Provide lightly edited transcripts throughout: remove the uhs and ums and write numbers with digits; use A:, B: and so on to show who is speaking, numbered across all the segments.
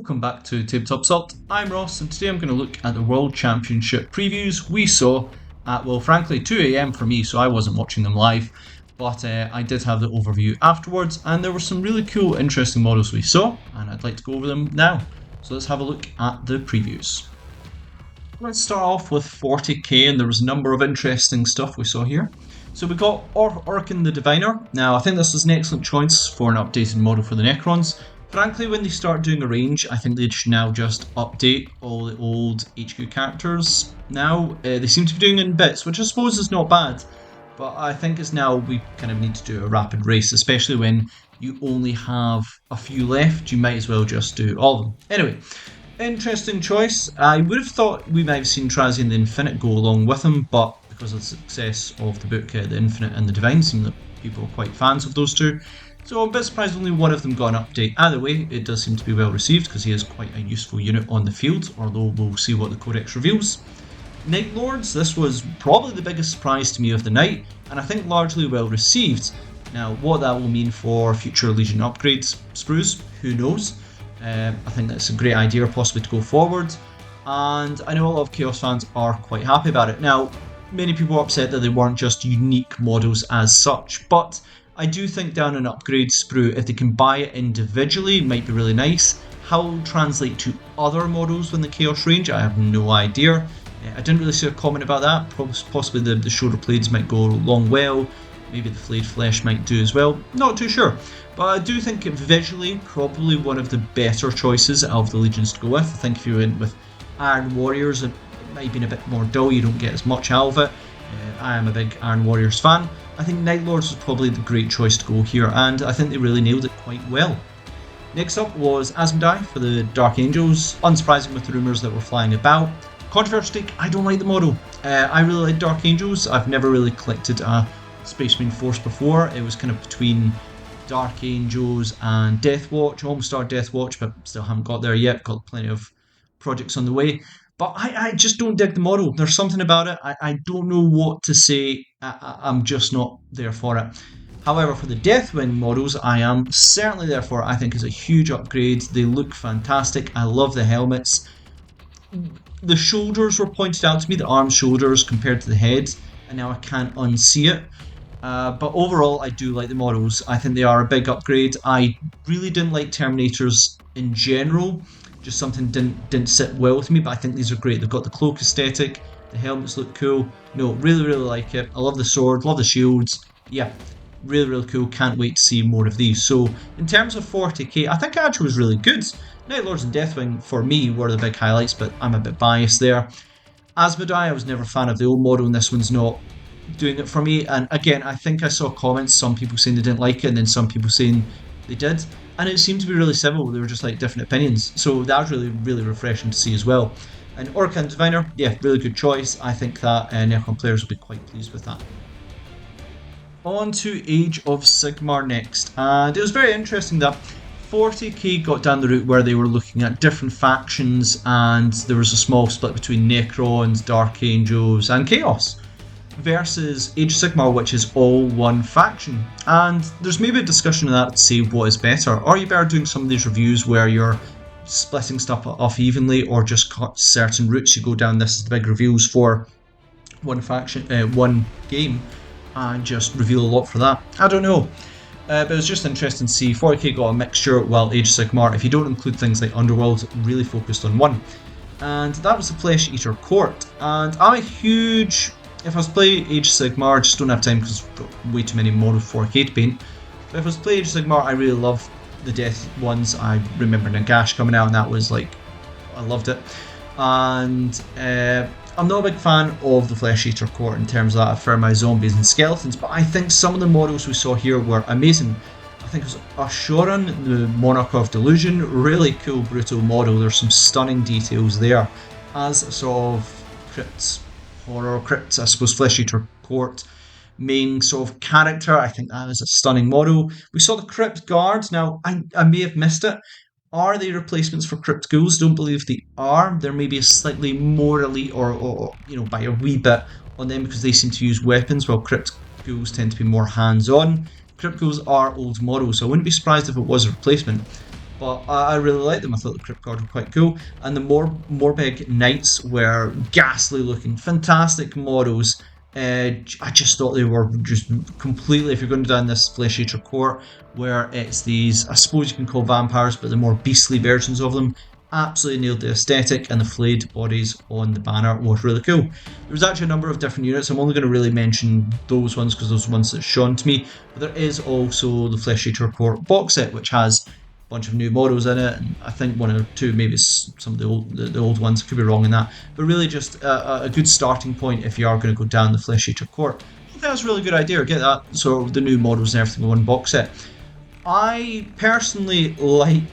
A: Welcome back to Tabletop Salt. I'm Ross, and today I'm going to look at the World Championship previews we saw at, well, frankly, 2 AM for me, so I wasn't watching them live, but I did have the overview afterwards, and there were some really cool, interesting models we saw, and I'd like to go over them now. So let's have a look at the previews. Let's start off with 40k, and there was a number of interesting stuff we saw here. So we got Orkan the Diviner. Now, I think this was an excellent choice for an updated model for the Necrons. Frankly, when they start doing a range, I think they should now just update all the old HQ characters. Now, they seem to be doing it in bits, which I suppose is not bad, but I think it's now we kind of need to do a rapid race, especially when you only have a few left. You might as well just do all of them. Anyway, interesting choice. I would have thought we might have seen Trazian the Infinite go along with him, but because of the success of the book, the Infinite and the Divine, seem that people are quite fans of those two. So I'm a bit surprised only one of them got an update. Either way, it does seem to be well received because he is quite a useful unit on the field, although we'll see what the Codex reveals. Night Lords, this was probably the biggest surprise to me of the night, and I think largely well received. Now, what that will mean for future Legion upgrades, sprues, who knows? I think that's a great idea possibly to go forward, and I know a lot of Chaos fans are quite happy about it. Now, many people are upset that they weren't just unique models as such, but I do think down an upgrade sprue, if they can buy it individually, it might be really nice. How it will translate to other models in the Chaos range, I have no idea. I didn't really see a comment about that. Possibly the shoulder blades might go along well. Maybe the flayed flesh might do as well. Not too sure. But I do think visually, probably one of the better choices of the Legions to go with. I think if you went with Iron Warriors, it might have been a bit more dull. You don't get as much out of it. I am a big Iron Warriors fan. I think Night Lords was probably the great choice to go here, and I think they really nailed it quite well. Next up was Asmodai for the Dark Angels, unsurprising with the rumours that were flying about. Controversial take, I don't like the model. I really like Dark Angels. I've never really collected a Space Marine Force before. It was kind of between Dark Angels and Death Watch. Almost started Death Watch, but still haven't got there yet. Got plenty of projects on the way. But I just don't dig the model. There's something about it. I don't know what to say. I'm just not there for it. However, for the Deathwing models, I am certainly there for it. I think it's a huge upgrade. They look fantastic. I love the helmets. The shoulders were pointed out to me, the arm shoulders compared to the head, and now I can't unsee it. But overall, I do like the models. I think they are a big upgrade. I really didn't like Terminators in general. Just something didn't sit well with me, but I think these are great. They've got the cloak aesthetic, the helmets look cool. No, really like it. I love the sword, love the shields. Yeah, really cool. Can't wait to see more of these. So in terms of 40k, I think it actually was really good. Night Lords and Deathwing for me were the big highlights, but I'm a bit biased there. Asmodai, I was never a fan of the old model, and this one's not doing it for me. And again, I think I saw comments, some people saying they didn't like it, and then some people saying they did. And it seemed to be really civil. They were just like different opinions. So that was really refreshing to see as well. And Orkan Diviner, yeah, really good choice. I think that Necron players will be quite pleased with that. On to Age of Sigmar next. And it was very interesting that 40k got down the route where they were looking at different factions, and there was a small split between Necrons, Dark Angels, and Chaos, versus Age of Sigmar, which is all one faction. And there's maybe a discussion on that to see what is better. Are you better doing some of these reviews where you're splitting stuff off evenly, or just cut certain routes you go down? This is the big reveals for one faction, one game, and just reveal a lot for that. I don't know. But it was just interesting to see 40k got a mixture, while Age of Sigmar, if you don't include things like Underworld, really focused on one. And that was the Flesh Eater Court. And I'm a huge... If I was playing Age of Sigmar, I just don't have time because I've got way too many model 4K to paint. But if I was playing Age of Sigmar, I really love the Death ones. I remember Nagash coming out, and that was like, I loved it. And I'm not a big fan of the Flesh Eater Court in terms of that. I prefer my zombies and skeletons, but I think some of the models we saw here were amazing. I think it was Ashoran, the Monarch of Delusion, really cool, brutal model. There's some stunning details there. As a sort of crypts, horror crypts, I suppose, Flesh Eater Court main sort of character, I think that is a stunning model. We saw the Crypt Guards. Now, I may have missed it. Are they replacements for Crypt Ghouls? Don't believe they are. There may be a slightly more elite or by a wee bit on them because they seem to use weapons, while Crypt Ghouls tend to be more hands-on. Crypt Ghouls are old models, so I wouldn't be surprised if it was a replacement. but I really liked them. I thought the Crypt Guard were quite cool, and the Morbeg Knights were ghastly looking, fantastic models. I just thought they were just completely, if you're going down this Flesh Eater court, where it's these, I suppose you can call vampires, but the more beastly versions of them, absolutely nailed the aesthetic, and the flayed bodies on the banner was really cool. There was actually a number of different units. I'm only going to really mention those ones because those are ones that's shown to me, but there is also the Flesh Eater court box set, which has bunch of new models in it, and I think one or two, maybe some of the old ones, could be wrong in that, but really just a good starting point if you are going to go down the Flesh Eater court. I think that's a really good idea, get that sort of the new models and everything in one box set. I personally like,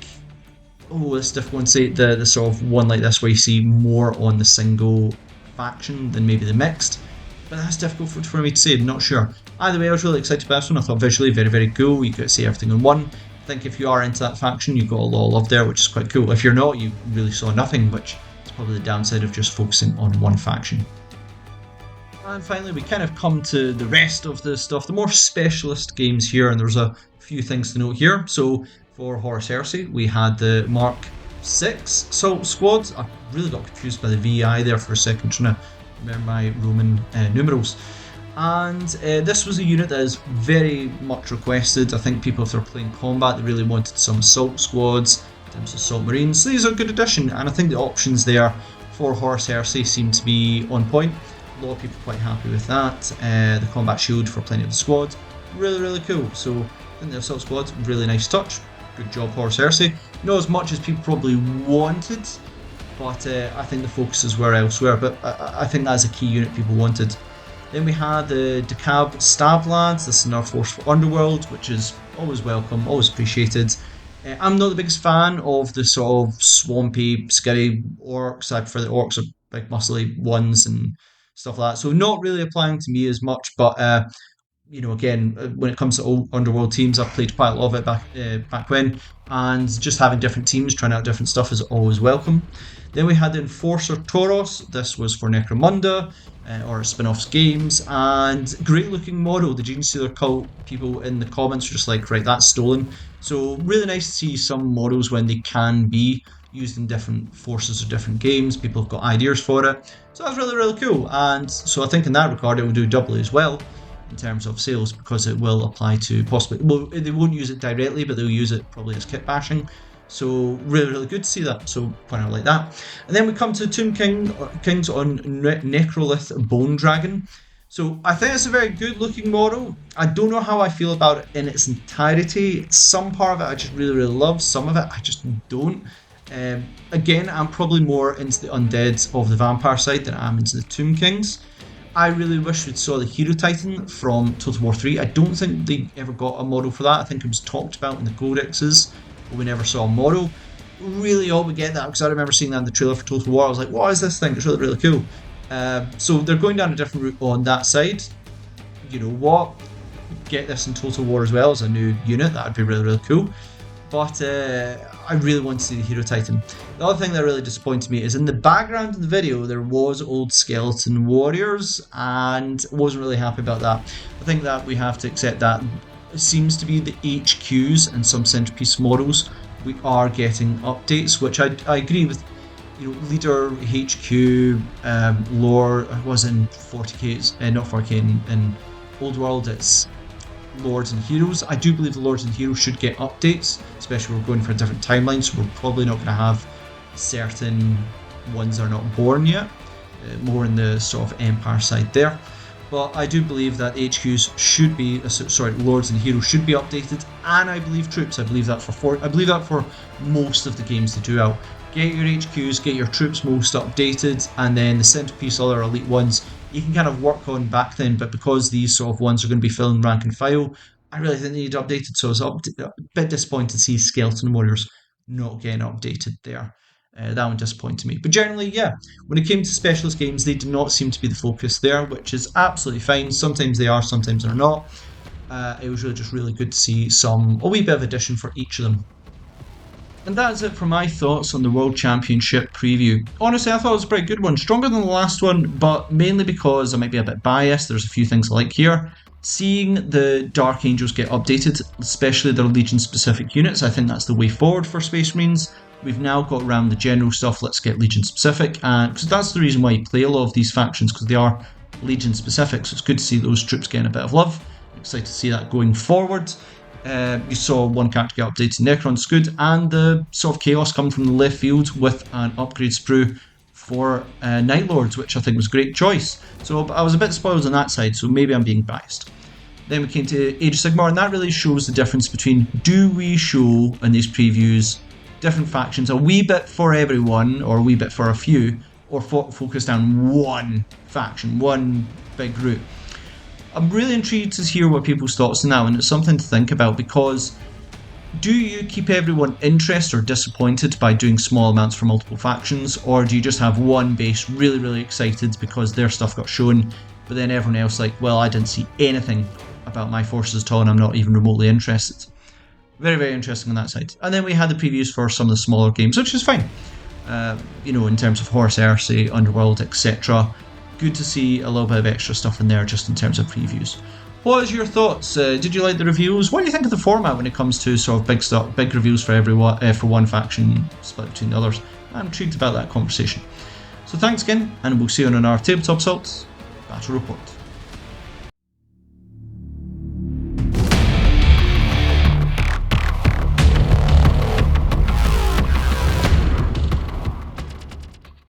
A: it's difficult to say, the sort of one like this where you see more on the single faction than maybe the mixed, but that's difficult for me to say, I'm not sure. Either way, I was really excited about this one. I thought visually very, very cool. You could see everything in one. I think if you are into that faction, you've got a lot of love there, which is quite cool. If you're not, you really saw nothing, which is probably the downside of just focusing on one faction. And finally, we kind of come to the rest of the stuff, the more specialist games here, and there's a few things to note here. So for Horus Heresy, we had the Mark 6 Assault Squad. I really got confused by the VI there for a second, trying to remember my Roman numerals. And this was a unit that is very much requested. I think people, if they're playing combat, they really wanted some assault squads, some assault marines. So these are a good addition, and I think the options there for Horus Heresy seem to be on point. A lot of people are quite happy with that. The combat shield for plenty of the squad, really, really cool. So I think the assault squad, really nice touch. Good job, Horus Heresy. Not as much as people probably wanted, but I think the focuses were elsewhere. But I think that's a key unit people wanted. Then we had the Decab Stab Lads. This is another force for Underworld, which is always welcome, always appreciated. I'm not the biggest fan of the sort of swampy, scary orcs. I prefer the orcs are big, muscly ones and stuff like that. So not really applying to me as much, but again, when it comes to Underworld teams, I've played quite a lot of it back when, and just having different teams trying out different stuff is always welcome. Then we had the Enforcer Tauros. This was for Necromunda, or spin-offs games, and great looking model. The Gene Stealer cult people in the comments were just like, right, that's stolen. So really nice to see some models when they can be used in different forces or different games. People have got ideas for it. So that's really, really cool. And so I think in that regard, it will do doubly as well in terms of sales, because it will apply to possibly, well, they won't use it directly, but they'll use it probably as kit bashing. So really, really good to see that. So point out like that. And then we come to Tomb Kings on Necrolith Bone Dragon. So I think it's a very good looking model. I don't know how I feel about it in its entirety. Some part of it I just really, really love. Some of it I just don't. Again, I'm probably more into the undead of the vampire side than I am into the Tomb Kings. I really wish we'd saw the Hero Titan from Total War 3. I don't think they ever got a model for that. I think it was talked about in the codexes, but we never saw a model. Really all we get that, because I remember seeing that in the trailer for Total War. I was like, what is this thing? It's really, really cool. So they're going down a different route on that side. You know what? Get this in Total War as well as a new unit. That would be really, really cool. But I really want to see the Hero Titan. The other thing that really disappointed me is in the background of the video there was old skeleton warriors, and wasn't really happy about that. I think that we have to accept that it seems to be the HQs and some centerpiece models. We are getting updates, which I agree with. You know, Leader HQ, Lore was in 40k, not 4K in Old World. It's Lords and Heroes. I do believe the Lords and Heroes should get updates, especially we're going for a different timeline, so we're probably not going to have certain ones that are not born yet, more in the sort of Empire side there. But I do believe that HQs should be, Lords and Heroes should be updated, and I believe troops. I believe that for most of the games they do out. Get your HQs, get your troops most updated, and then the centerpiece, other elite ones, you can kind of work on back then, but because these sort of ones are going to be filling rank and file, I really think they need updated, so I was a bit disappointed to see Skeleton Warriors not getting updated there. That one disappointed me. But generally, yeah, when it came to specialist games, they did not seem to be the focus there, which is absolutely fine. Sometimes they are, sometimes they're not. It was really just really good to see a wee bit of addition for each of them. And that's it for my thoughts on the World Championship preview. Honestly, I thought it was a pretty good one. Stronger than the last one, but mainly because I might be a bit biased. There's a few things I like here. Seeing the Dark Angels get updated, especially their Legion-specific units, I think that's the way forward for Space Marines. We've now got around the general stuff, let's get Legion-specific, and because that's the reason why you play a lot of these factions, because they are Legion-specific, so it's good to see those troops getting a bit of love. Excited to see that going forward. You saw one character get updated, Necron Scud, and the sort of chaos coming from the left field with an upgrade sprue for Night Lords, which I think was a great choice. So I was a bit spoiled on that side, so maybe I'm being biased. Then we came to Age of Sigmar, and that really shows the difference between, do we show in these previews different factions a wee bit for everyone, or a wee bit for a few, or focused on one faction, one big group. I'm really intrigued to hear what people's thoughts are now, and it's something to think about, because do you keep everyone interested or disappointed by doing small amounts for multiple factions, or do you just have one base really, really excited because their stuff got shown, but then everyone else like, well, I didn't see anything about my forces at all and I'm not even remotely interested. Very, very interesting on that side. And then we had the previews for some of the smaller games, which is fine. In terms of Horus Heresy, Underworld, etc. Good to see a little bit of extra stuff in there just in terms of previews. What is your thoughts? Did you like the reviews? What do you think of the format when it comes to sort of big reviews for everyone, for one faction split between the others? I'm intrigued about that conversation. So thanks again, and we'll see you on our Tabletop Assault Battle Report.